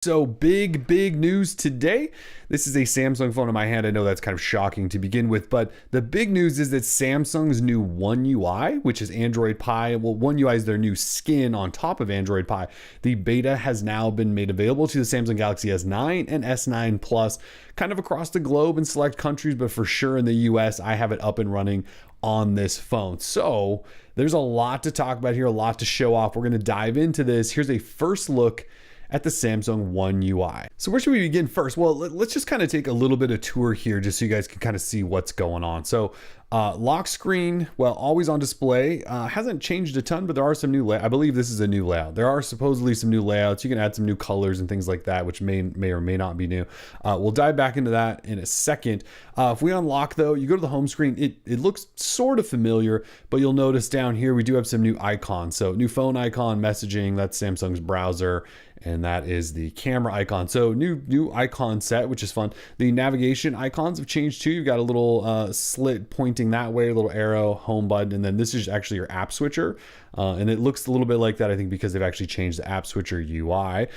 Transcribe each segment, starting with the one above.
So big news today. This is a Samsung phone in my hand. I know that's kind of shocking to begin with, but the big news is that Samsung's new One UI, which is Android Pie, well, One UI is their new skin on top of Android Pie. The beta has now been made available to the Samsung Galaxy S9 and S9 Plus, kind of across the globe in select countries, but for sure in the US, I have it up and running on this phone. So there's a lot to talk about here, a lot to show off. We're going to dive into this. Here's a first look at the Samsung One UI. So where should we begin first? Well, let's just kind of take a little bit of tour here just so you guys can kind of see what's going on. So lock screen, well, always on display, hasn't changed a ton, but there are some new I believe this is a new layout. There are supposedly some new layouts. You can add some new colors and things like that, which may or may not be new. We'll dive back into that in a second. If we unlock though, you go to the home screen, it looks sort of familiar, but you'll notice down here, we do have some new icons. So new phone icon, messaging, that's Samsung's browser, and that is the camera icon. So new icon set, which is fun. The navigation icons have changed too. You've got a little slit pointing that way, a little arrow, home button, and then this is actually your app switcher. And it looks a little bit like that, I think, because they've actually changed the app switcher UI.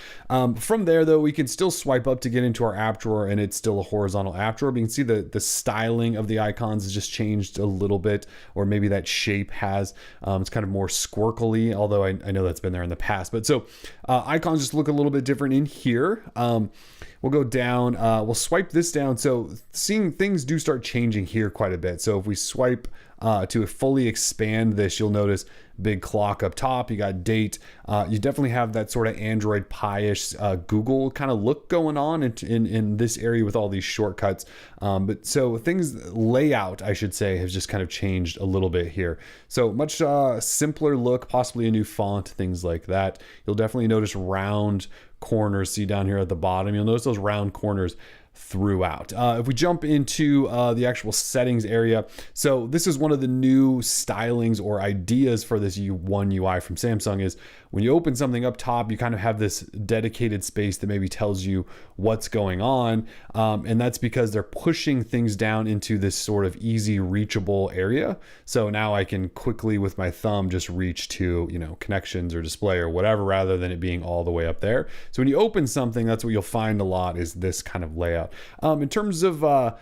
From there, though, we can still swipe up to get into our app drawer, and it's still a horizontal app drawer. But you can see the styling of the icons has just changed a little bit, or maybe that shape has. It's kind of more squircly, although I know that's been there in the past. But so icons just look a little bit different in here. We'll go down, we'll swipe this down. So seeing things do start changing here quite a bit. So if we swipe to fully expand this, you'll notice big clock up top. You got date. You definitely have that sort of Android Pie-ish Google kind of look going on in this area with all these shortcuts. But so things, layout, I should say, has just kind of changed a little bit here. So much simpler look, possibly a new font, things like that. You'll definitely notice round corners. See down here at the bottom, you'll notice those round corners throughout. If we jump into the actual settings area, so this is one of the new stylings or ideas for this One UI from Samsung is when you open something up top, you kind of have this dedicated space that maybe tells you what's going on. And that's because they're pushing things down into this sort of easy reachable area. So now I can quickly with my thumb just reach to, connections or display or whatever, rather than it being all the way up there. So when you open something, that's what you'll find a lot is this kind of layout. In terms of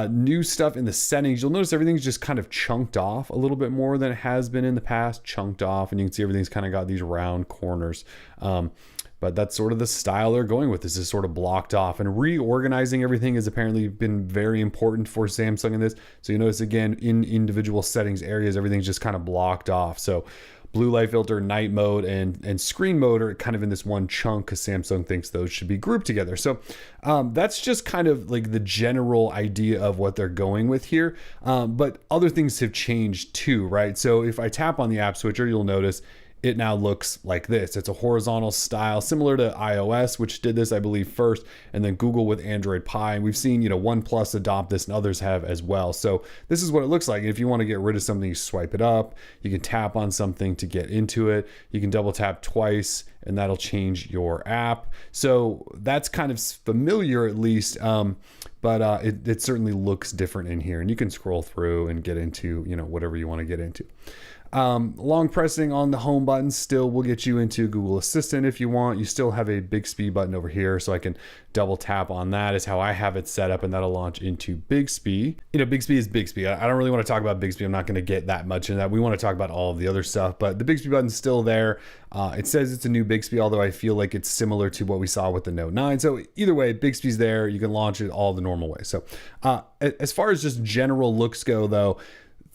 new stuff in the settings, you'll notice everything's just kind of chunked off a little bit more than it has been in the past, chunked off, and you can see everything's kind of got these round corners. But that's sort of the style they're going with. This is sort of blocked off, and reorganizing everything has apparently been very important for Samsung in this. So you notice again in individual settings areas, everything's just kind of blocked off. So blue light filter, night mode, and screen mode are kind of in this one chunk because Samsung thinks those should be grouped together. So that's just kind of like the general idea of what they're going with here. But other things have changed too, right? So if I tap on the app switcher, you'll notice it now looks like this. It's a horizontal style, similar to iOS, which did this, I believe, first, and then Google with Android Pie. And we've seen, OnePlus adopt this and others have as well. So this is what it looks like. If you want to get rid of something, you swipe it up. You can tap on something to get into it. You can double tap twice, and that'll change your app. So that's kind of familiar, at least. But it certainly looks different in here. And you can scroll through and get into, whatever you want to get into. Long pressing on the home button still will get you into Google Assistant if you want. You still have a Bixby button over here, so I can double tap on that is how I have it set up, and that'll launch into Bixby. Bixby is Bixby. I don't really want to talk about Bixby. I'm not going to get that much into that. We want to talk about all of the other stuff, but the Bixby button's still there. It says it's a new Bixby, although I feel like it's similar to what we saw with the Note 9. So either way, Bixby's there. You can launch it all the normal way. So as far as just general looks go, though,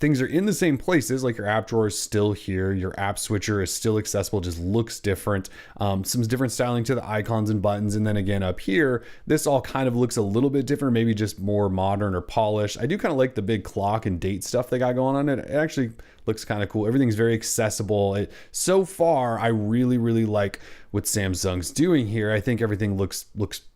things are in the same places, like your app drawer is still here, your app switcher is still accessible, just looks different. Some different styling to the icons and buttons, and then again up here, this all kind of looks a little bit different, maybe just more modern or polished. I do kind of like the big clock and date stuff they got going on. It actually looks kind of cool. Everything's very accessible. So far, I really like what Samsung's doing here. I think everything looks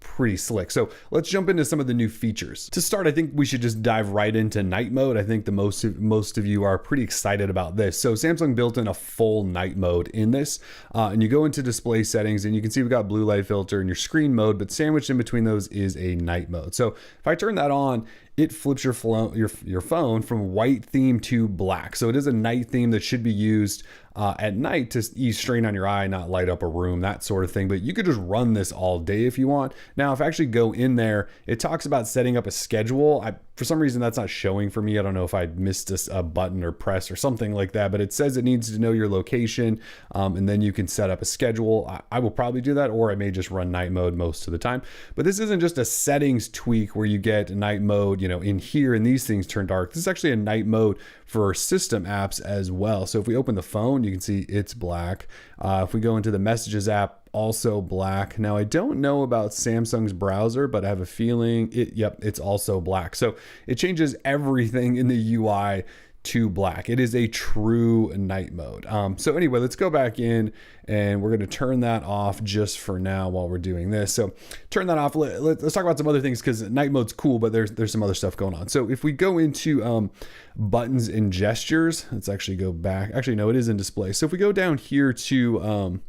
pretty slick. So let's jump into some of the new features. To start, I think we should just dive right into night mode. I think the most of you are pretty excited about this. So Samsung built in a full night mode in this, and you go into display settings, and you can see we've got blue light filter and your screen mode, but sandwiched in between those is a night mode. So if I turn that on, it flips your phone from white theme to black. So it is a night theme that should be used at night to ease strain on your eye, not light up a room, that sort of thing. But you could just run this all day if you want. Now, if I actually go in there, it talks about setting up a schedule. For some reason, that's not showing for me. I don't know if I missed a button or press or something like that, but it says it needs to know your location, and then you can set up a schedule. I will probably do that, or I may just run night mode most of the time. But this isn't just a settings tweak where you get night mode, in here and these things turn dark. This is actually a night mode for system apps as well. So if we open the phone, you can see it's black. If we go into the Messages app, also black. Now I don't know about Samsung's browser, but I have a feeling it's also black. So it changes everything in the UI to black. It is a true night mode. So anyway, let's go back in and we're going to turn that off just for now while we're doing this. So turn that off. Let's talk about some other things because night mode's cool, but there's some other stuff going on. So if we go into buttons and gestures, let's actually go back. Actually, no, it is in display. So if we go down here to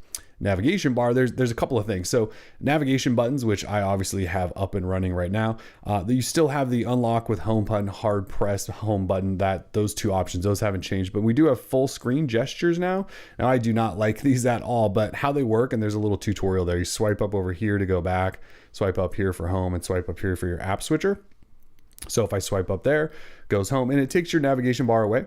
navigation bar, there's a couple of things. So navigation buttons, which I obviously have up and running right now, you still have the unlock with home button, hard press home button, those two options, those haven't changed, but we do have full screen gestures now. Now I do not like these at all, but how they work, and there's a little tutorial there. You swipe up over here to go back, swipe up here for home, and swipe up here for your app switcher. So if I swipe up there, goes home, and it takes your navigation bar away.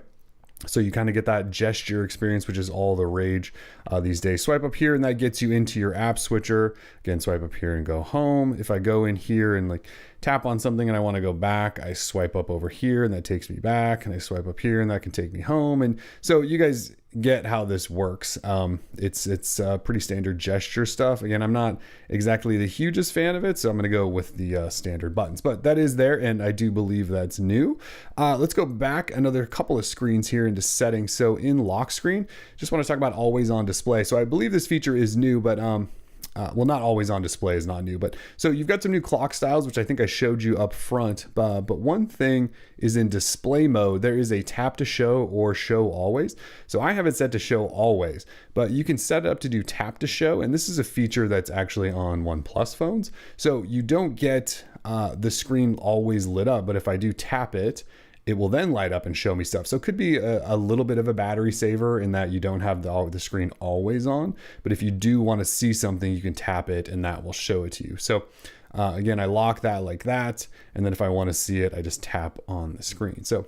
So you kind of get that gesture experience, which is all the rage these days. Swipe up here and that gets you into your app switcher. Again, swipe up here and go home. If I go in here and tap on something and I want to go back, I swipe up over here and that takes me back, and I swipe up here and that can take me home. And so you guys get how this works. It's pretty standard gesture stuff. Again, I'm not exactly the hugest fan of it, so I'm going to go with the standard buttons, but that is there, and I do believe that's new. Let's go back another couple of screens here into settings. So in lock screen, just want to talk about always on display. So I believe this feature is new, but well, not always on display is not new, but so you've got some new clock styles, which I think I showed you up front. But one thing is in display mode, there is a tap to show or show always. So I have it set to show always, but you can set it up to do tap to show. And this is a feature that's actually on OnePlus phones. So you don't get the screen always lit up, but if I do tap it, it will then light up and show me stuff. So it could be a little bit of a battery saver in that you don't have the screen always on. But if you do want to see something, you can tap it and that will show it to you. So again, I lock that like that. And then if I want to see it, I just tap on the screen. So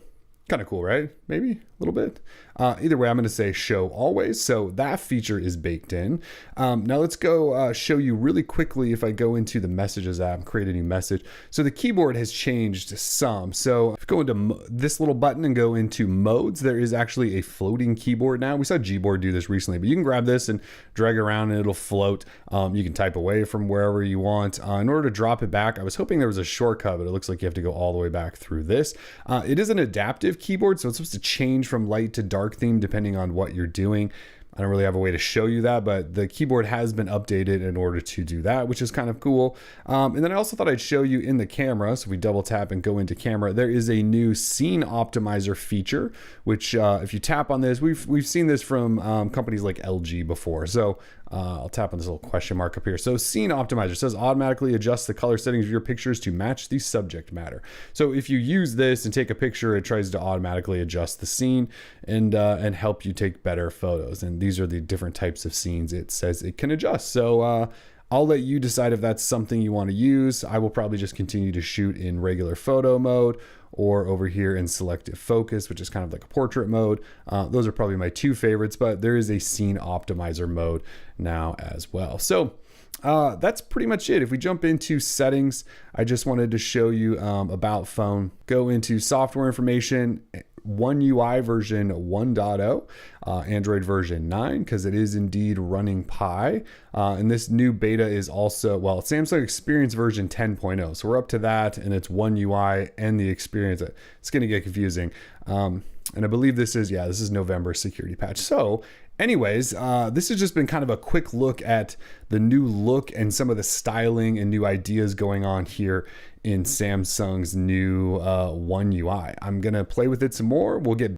kind of cool, right? Maybe a little bit. Either way, I'm going to say show always. So that feature is baked in. Now let's go show you really quickly if I go into the Messages app, create a new message. So the keyboard has changed some. So if you go into this little button and go into modes, there is actually a floating keyboard now. We saw Gboard do this recently, but you can grab this and drag around and it'll float. You can type away from wherever you want. In order to drop it back, I was hoping there was a shortcut, but it looks like you have to go all the way back through this. It is an adaptive keyboard, so it's supposed to change from light to dark theme depending on what you're doing. I don't really have a way to show you that, but the keyboard has been updated in order to do that, which is kind of cool. And then I also thought I'd show you in the camera. So if we double tap and go into camera, there is a new scene optimizer feature, which if you tap on this, we've seen this from companies like LG before. So I'll tap on this little question mark up here. So scene optimizer says automatically adjust the color settings of your pictures to match the subject matter. So if you use this and take a picture, it tries to automatically adjust the scene and help you take better photos. And these are the different types of scenes it says it can adjust. So I'll let you decide if that's something you want to use. I will probably just continue to shoot in regular photo mode or over here in selective focus, which is kind of like a portrait mode. Those are probably my two favorites, but there is a scene optimizer mode now as well. So that's pretty much it. If we jump into settings, I just wanted to show you about phone. Go into software information, One UI version 1.0, Android version 9, because it is indeed running Pi. And this new beta is also, well, Samsung Experience version 10.0. So we're up to that, and it's One UI and the Experience. It's going to get confusing. And I believe this is November security patch. So anyways, this has just been kind of a quick look at the new look and some of the styling and new ideas going on here in Samsung's new One UI. I'm going to play with it some more. We'll get